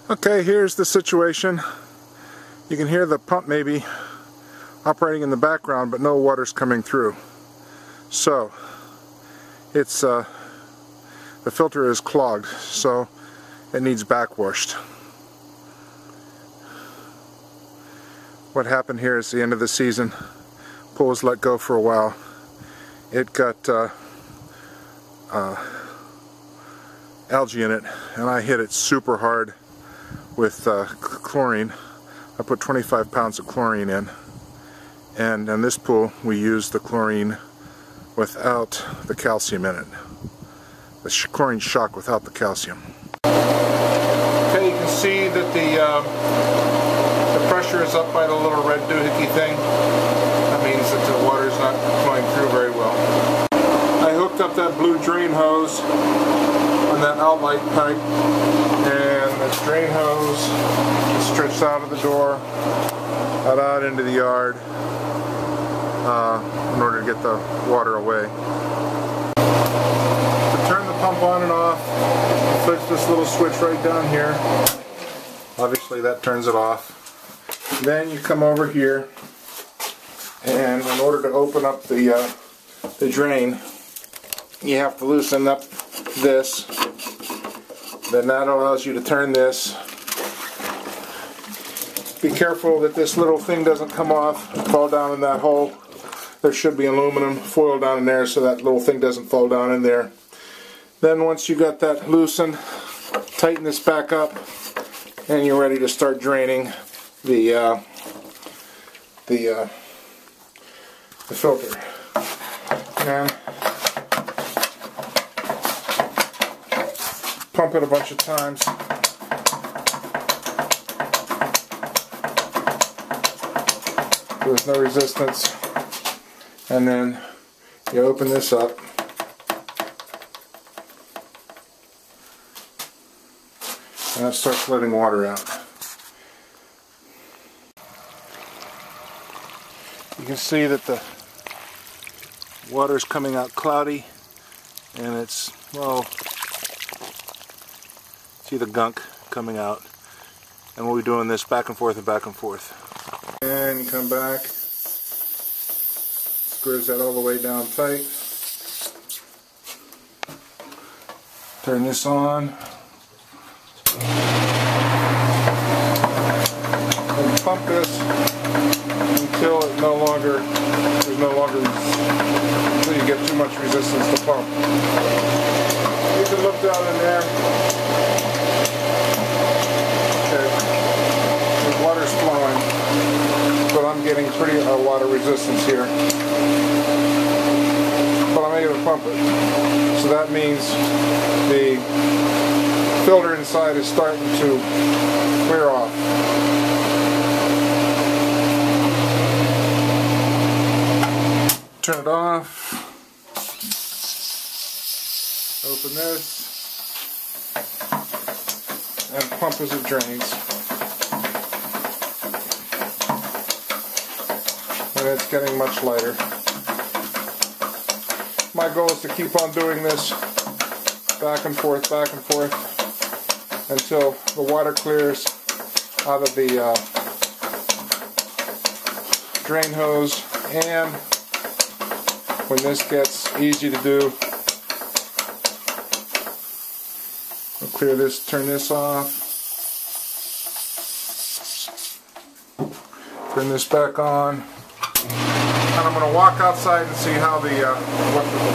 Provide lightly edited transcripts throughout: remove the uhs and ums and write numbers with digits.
Okay, here's the situation. You can hear the pump maybe operating in the background, but no water's coming through. So it's the filter is clogged, so it needs backwashed. What happened here is the end of the season. Pool was let go for a while. It got algae in it, and I hit it super hard with chlorine. I put 25 pounds of chlorine in, and in this pool we used the chlorine without the calcium in it. The chlorine shock without the calcium. Okay, you can see that the pressure is up by the little red doohickey thing. That means that the water is not flowing through very well. I hooked up that blue drain hose on that outlet pipe, and this drain hose is stretched out of the door, out into the yard, in order to get the water away. To turn the pump on and off, push this little switch right down here. Obviously that turns it off. Then you come over here, and in order to open up the drain, you have to loosen up this. Then that allows you to turn this. Be careful that this little thing doesn't come off and fall down in that hole. There should be aluminum foil down in there so that little thing doesn't fall down in there. Then once you got that loosened, tighten this back up, and you're ready to start draining the filter. And pump it a bunch of times. There's no resistance. And then you open this up. And it starts letting water out. You can see that the water is coming out cloudy, and it's, well, see the gunk coming out. And we'll be doing this back and forth and back and forth. And you come back, screws that all the way down tight. Turn this on. And pump this until it until you get too much resistance to pump. You can look down in there. Okay, the water's flowing, but I'm getting pretty a lot of resistance here. But I'm able to pump it. So that means the filter inside is starting to wear off. Turn it off. Open this. And pump as it drains. And it's getting much lighter. My goal is to keep on doing this back and forth until the water clears out of the drain hose, and when this gets easy to do, I'll clear this, turn this off, turn this back on, and I'm going to walk outside and see how the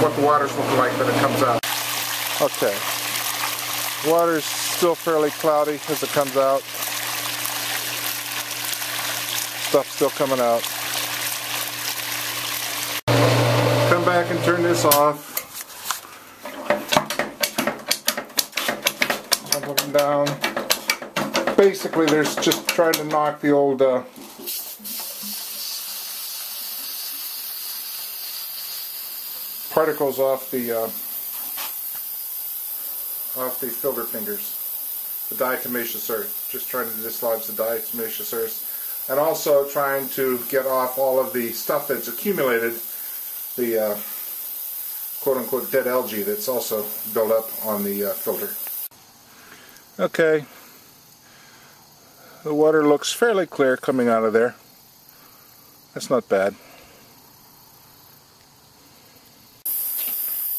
what the water's looking like when it comes out. Okay, water's still fairly cloudy as it comes out. Stuff's still coming out. Come back and turn this off. Jump up and down. Basically, there's just trying to knock the old particles off the filter fingers, the diatomaceous earth. Just trying to dislodge the diatomaceous earth, and also trying to get off all of the stuff that's accumulated, the quote-unquote dead algae that's also built up on the filter. Okay, The water looks fairly clear coming out of there. That's not bad.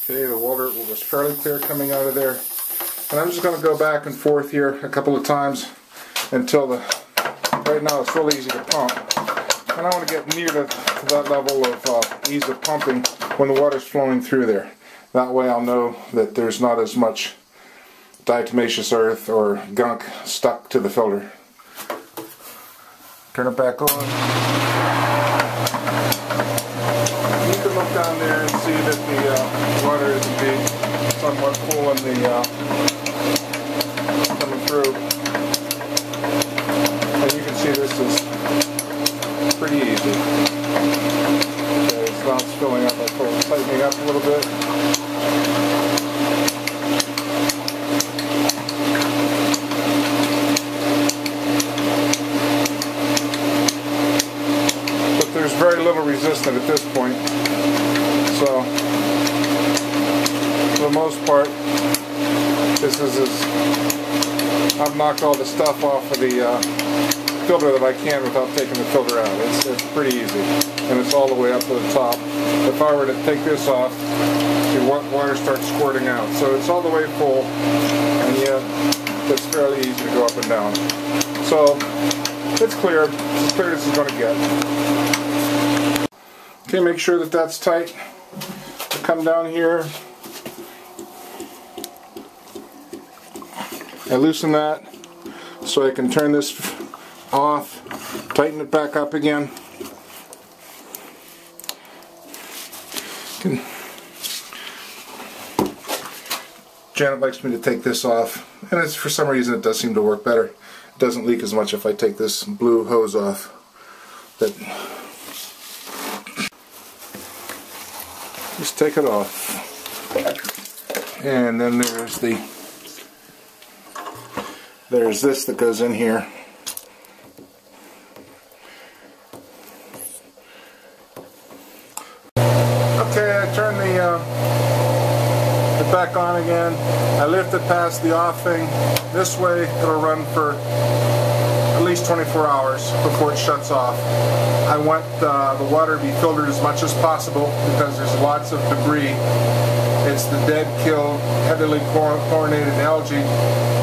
Okay, the water was fairly clear coming out of there. And I'm just going to go back and forth here a couple of times until right now it's real easy to pump. And I want to get near to that level of ease of pumping when the water's flowing through there. That way I'll know that there's not as much diatomaceous earth or gunk stuck to the filter. Turn it back on. You can look down there and see that the water is indeed somewhat full in the coming through. And you can see this is pretty easy. Okay, it's not filling up. I'm tightening up a little bit. There's very little resistance at this point, so for the most part I've knocked all the stuff off of the filter that I can without taking the filter out. It's pretty easy, and it's all the way up to the top. If I were to take this off, the water starts squirting out, so it's all the way full, and yet it's fairly easy to go up and down. So it's clear, it's as clear as it's going to get. Okay, make sure that that's tight. I'll come down here. I loosen that so I can turn this off, tighten it back up again. Janet likes me to take this off, and for some reason it does seem to work better. It doesn't leak as much if I take this blue hose off. Just take it off, and then there's this that goes in here. Okay, I turn it back on again. I lift it past the off thing. This way it'll run for at least 24 hours before it shuts off. I want the water to be filtered as much as possible because there's lots of debris. It's the dead, killed, heavily chlorinated algae,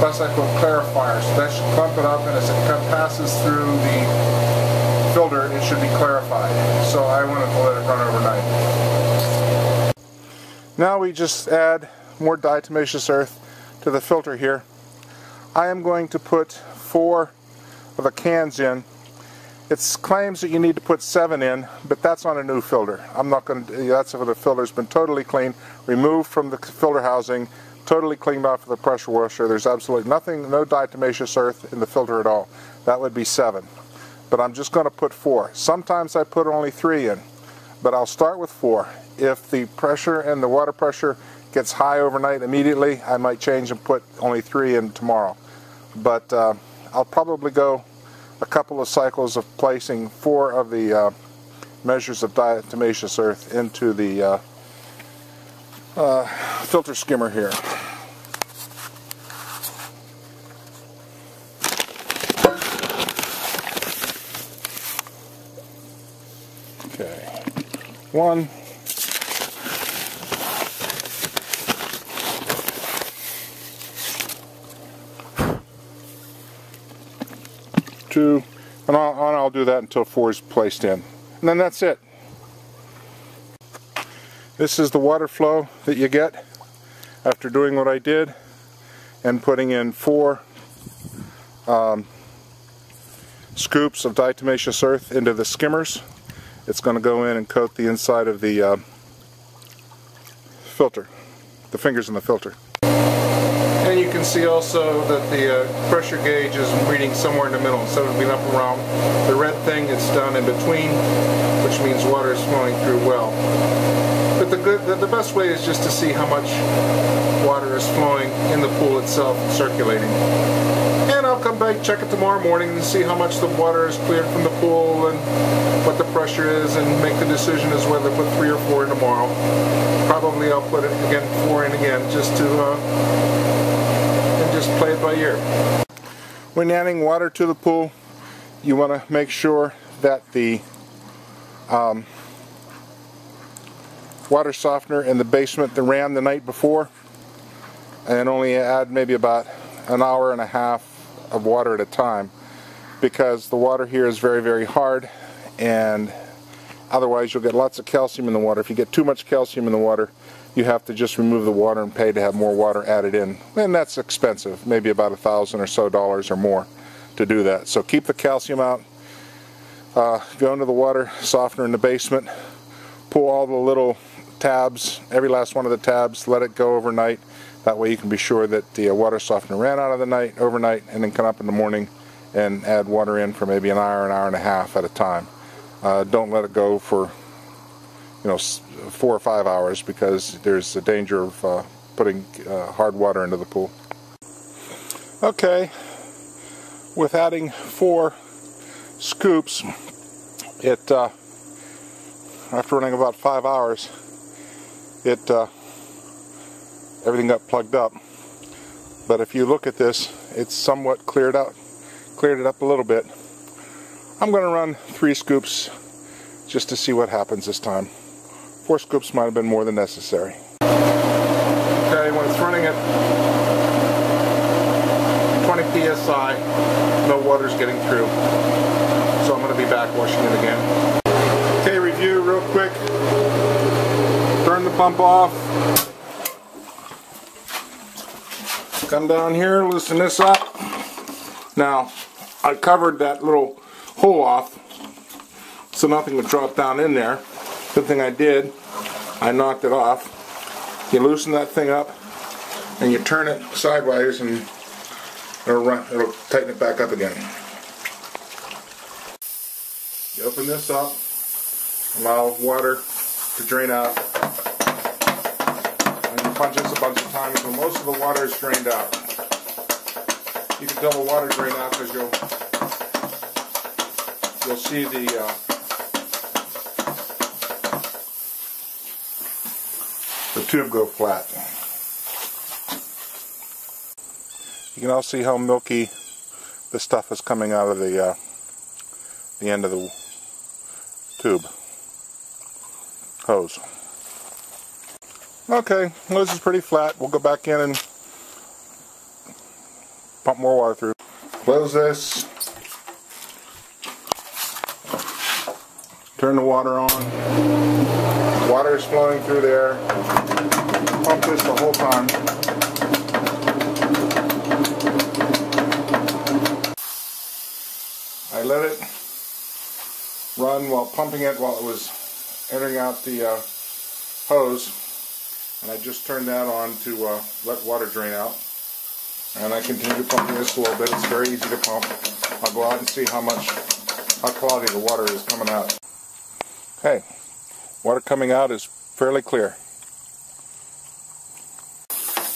plus I put clarifier, so that should clump it up, and as it passes through the filter it should be clarified. So I wanted to let it run overnight. Now we just add more diatomaceous earth to the filter here. I am going to put 4 of the cans in. It claims that you need to put 7 in, but that's on a new filter. I'm not going to. That's if the filter's been totally clean, removed from the filter housing, totally cleaned off with a pressure washer. There's absolutely nothing, no diatomaceous earth in the filter at all. That would be 7. But I'm just going to put 4. Sometimes I put only 3 in, but I'll start with 4. If the pressure and the water pressure gets high overnight immediately, I might change and put only 3 in tomorrow. But I'll probably go a couple of cycles of placing 4 of the measures of diatomaceous earth into the filter skimmer here. Okay, 1. 2, and I'll do that until 4 is placed in. And then that's it. This is the water flow that you get after doing what I did and putting in 4 scoops of diatomaceous earth into the skimmers. It's going to go in and coat the inside of the filter, the fingers in the filter. And you can see also that the pressure gauge is reading somewhere in the middle instead of being up around the red thing. It's down in between, which means water is flowing through well. But the best way is just to see how much water is flowing in the pool itself and circulating. And I'll come back, check it tomorrow morning, and see how much the water is cleared from the pool and what the pressure is, and make the decision as whether to put 3 or 4 in tomorrow. Probably I'll put it again 4 in again, just to and just play it by ear. When adding water to the pool, you want to make sure that the water softener in the basement that ran the night before, and only add maybe about an hour and a half of water at a time, because the water here is very, very hard, and otherwise you'll get lots of calcium in the water. If you get too much calcium in the water, you have to just remove the water and pay to have more water added in, and that's expensive, maybe about $1,000 or so or more to do that. So keep the calcium out. Go into the water softener in the basement, pull all the little tabs, every last one of the tabs, let it go overnight. That way you can be sure that the water softener ran out of the night, overnight, and then come up in the morning and add water in for maybe an hour and a half at a time. Don't let it go for 4 or 5 hours, because there's a danger of putting hard water into the pool. Okay, with adding 4 scoops, it after running about 5 hours, everything got plugged up. But if you look at this, it's somewhat cleared it up a little bit. I'm going to run 3 scoops just to see what happens this time. 4 scoops might have been more than necessary. Okay, when it's running at 20 psi, no water's getting through. So I'm going to be back washing it again. Okay, review real quick. Turn the pump off. Come down here, loosen this up. Now, I covered that little hole off so nothing would drop down in there. Good thing I did. I knocked it off. You loosen that thing up and you turn it sideways and it'll tighten it back up again. You open this up, allow water to drain out, and you punch this a bunch of times until most of the water is drained out. You can tell the water drained out because you'll see the tube go flat. You can also see how milky the stuff is coming out of the end of the tube hose. Okay, well, this is pretty flat. We'll go back in and pump more water through. Close this. Turn the water on. Water is flowing through there. Pump this the whole time. I let it run while pumping it while it was entering out the hose, and I just turned that on to let water drain out, and I continue pumping this a little bit. It's very easy to pump. I'll go out and see how quality the water is coming out. Okay, water coming out is fairly clear.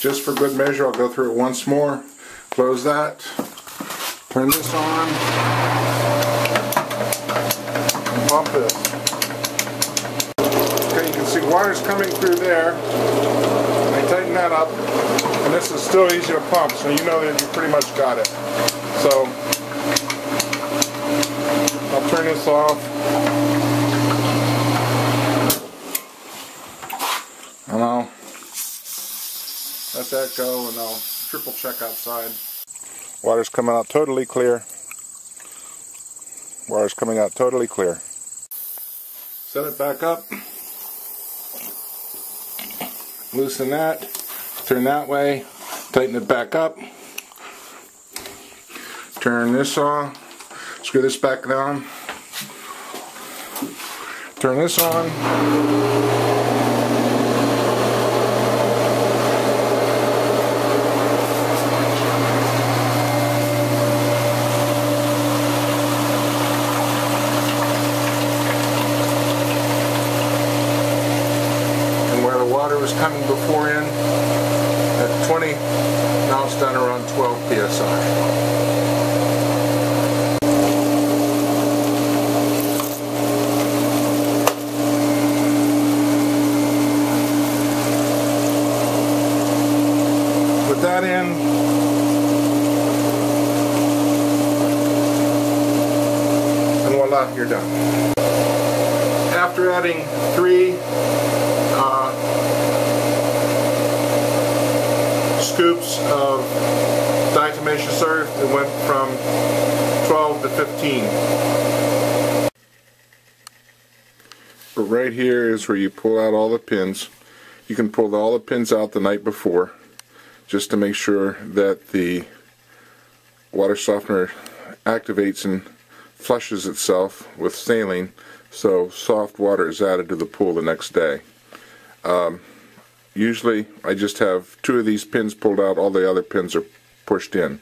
Just for good measure, I'll go through it once more. Close that. Turn this on. And pump this. Okay, you can see water's coming through there. I tighten that up. And this is still easy to pump, so you know that you pretty much got it. So, I'll turn this off. And I'll let that go, and I'll triple check outside. Water's coming out totally clear. Water's coming out totally clear. Set it back up. Loosen that. Turn that way. Tighten it back up. Turn this on. Screw this back down. Turn this on. Was coming before in at 20, now it's done around 12 psi. Put that in, voila, you're done. After adding 3 scoops of diatomaceous earth, it went from 12 to 15. But right here is where you pull out all the pins. You can pull all the pins out the night before, just to make sure that the water softener activates and flushes itself with saline, so soft water is added to the pool the next day. Usually I just have 2 of these pins pulled out, all the other pins are pushed in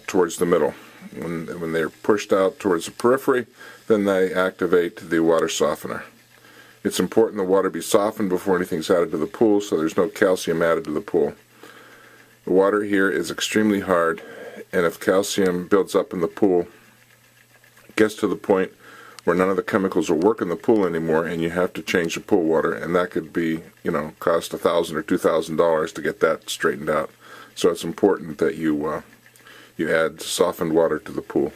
towards the middle. When they're pushed out towards the periphery, then they activate the water softener. It's important the water be softened before anything's added to the pool, so there's no calcium added to the pool. The water here is extremely hard, and if calcium builds up in the pool, it gets to the point where none of the chemicals will work in the pool anymore, and you have to change the pool water, and that could be, cost $1,000 or $2,000 to get that straightened out. So it's important that you add softened water to the pool.